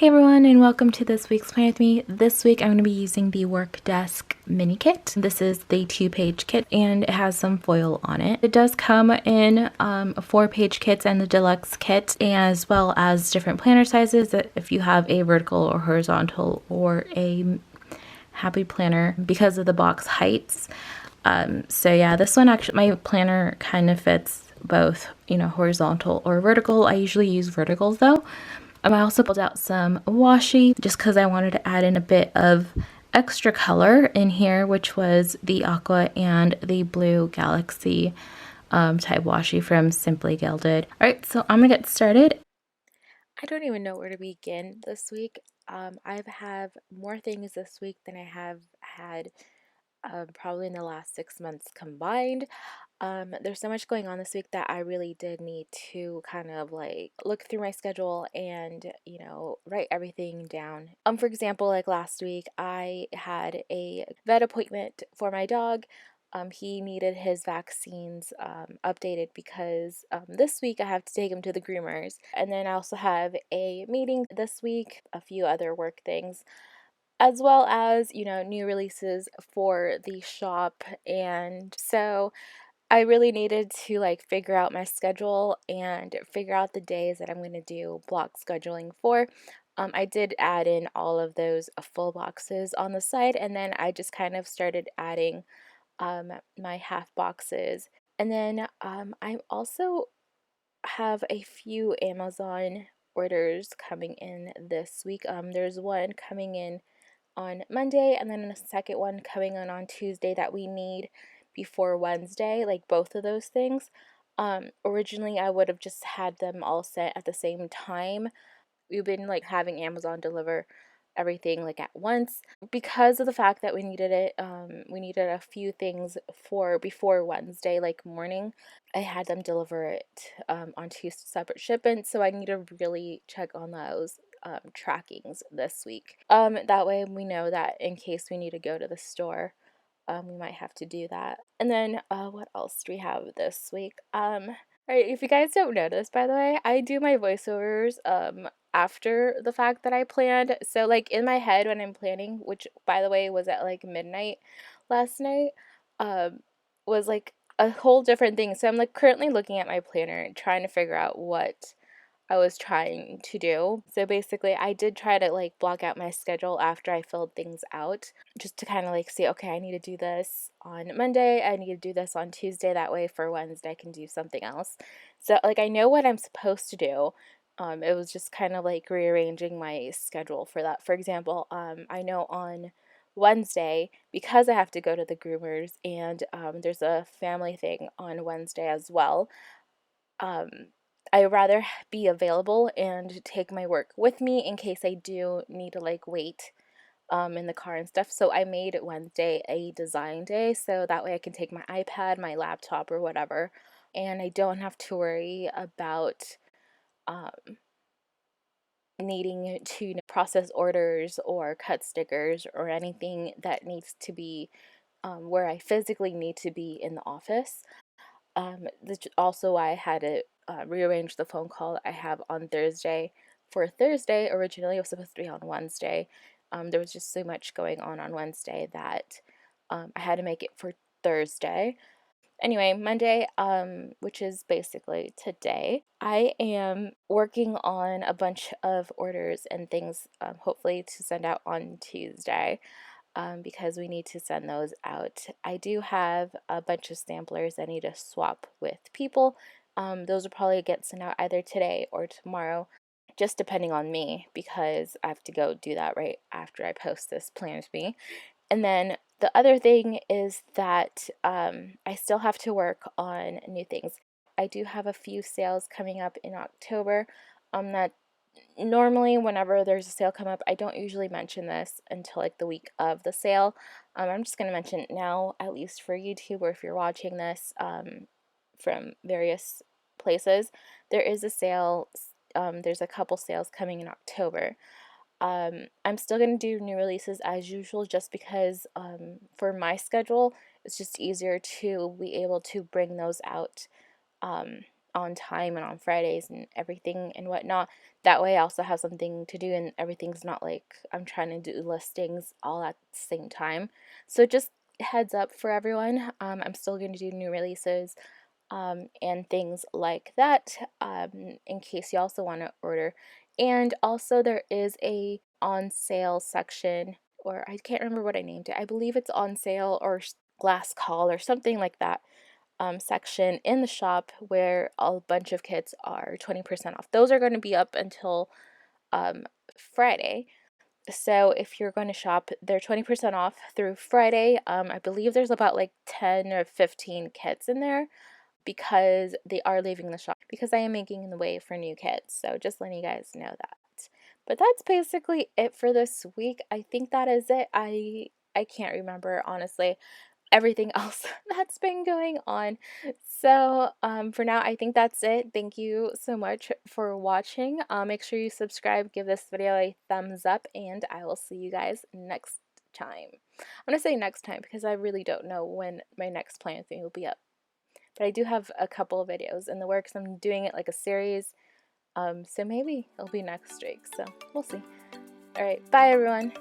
Hey everyone, and welcome to this week's plan with me. This week I'm going to be using the Work Desk mini kit. This is the 2-page kit and it has some foil on it. It does come in a 4-page kit and the deluxe kit, as well as different planner sizes if you have a vertical or horizontal or a happy planner because of the box heights. So yeah, this one actually, my planner kind of fits both, horizontal or vertical. I usually use verticals though. I also pulled out some washi just because I wanted to add in a bit of extra color in here, which was the aqua and the blue galaxy type washi from Simply Gilded. All right, so I'm gonna get started. I don't even know where to begin this week. I have more things this week than I have had probably in the last 6 months combined. There's so much going on this week that I really did need to kind of like look through my schedule and, write everything down. For example, like last week, I had a vet appointment for my dog. He needed his vaccines updated because this week I have to take him to the groomers. And then I also have a meeting this week, a few other work things, as well as, new releases for the shop. And so I really needed to like figure out my schedule and figure out the days that I'm going to do block scheduling for. I did add in all of those full boxes on the side, and then I just kind of started adding my half boxes. And then I also have a few Amazon orders coming in this week. There's one coming in on Monday and then a second one coming in on Tuesday that we need before Wednesday, like both of those things. Originally I would have just had them all sent at the same time. We've been like having Amazon deliver everything like at once because of the fact that we needed a few things for before Wednesday like morning. I had them deliver it on 2 separate shipments, so I need to really check on those trackings this week. That way we know that in case we need to go to the store, we might have to do that. And then what else do we have this week? Alright, if you guys don't notice, by the way, I do my voiceovers after the fact that I planned. So like in my head when I'm planning, which by the way was at like midnight last night, um, was like a whole different thing. So I'm like currently looking at my planner and trying to figure out what I was trying to do. So basically, I did try to like block out my schedule after I filled things out just to kind of like see, okay, I need to do this on Monday, I need to do this on Tuesday. That way for Wednesday, I can do something else. So, like, I know what I'm supposed to do. It was just kind of like rearranging my schedule for that. For example, I know on Wednesday, because I have to go to the groomers and there's a family thing on Wednesday as well. Um, I rather be available and take my work with me in case I do need to like wait in the car and stuff. So I made Wednesday a design day so that way I can take my iPad, my laptop, or whatever, and I don't have to worry about um, needing to process orders or cut stickers or anything that needs to be where I physically need to be in the office. Also, I had to rearrange the phone call I have on Thursday for Thursday. Originally, it was supposed to be on Wednesday. There was just so much going on Wednesday that I had to make it for Thursday. Anyway, Monday, which is basically today, I am working on a bunch of orders and things, hopefully to send out on Tuesday, because we need to send those out. I do have a bunch of samplers I need to swap with people. Those will probably get sent out either today or tomorrow, just depending on me, because I have to go do that right after I post this plan with me. And then the other thing is that I still have to work on new things. I do have a few sales coming up in October that normally whenever there's a sale come up, I don't usually mention this until like the week of the sale. I'm just going to mention it now, at least for YouTube, or if you're watching this from various places. There is a sale. There's a couple sales coming in October. I'm still going to do new releases as usual just because for my schedule, it's just easier to be able to bring those out on time and on Fridays and everything and whatnot. That way I also have something to do and everything's not like I'm trying to do listings all at the same time. So just heads up for everyone, I'm still going to do new releases and things like that, in case you also want to order. And also there is a on sale section, or I can't remember what I named it. I believe it's on sale or glass call or something like that, section in the shop where a bunch of kits are 20% off. Those are going to be up until Friday. So if you're going to shop, they're 20% off through Friday. I believe there's about like 10 or 15 kits in there because they are leaving the shop because I am making the way for new kits. So just letting you guys know that. But that's basically it for this week. I think that is it. I can't remember honestly everything else that's been going on. So for now, I think that's it. Thank you so much for watching. Make sure you subscribe, give this video a thumbs up, and I will see you guys next time. I'm going to say next time because I really don't know when my next plan thing will be up. But I do have a couple of videos in the works. I'm doing it like a series. So maybe it'll be next week. So we'll see. All right. Bye, everyone.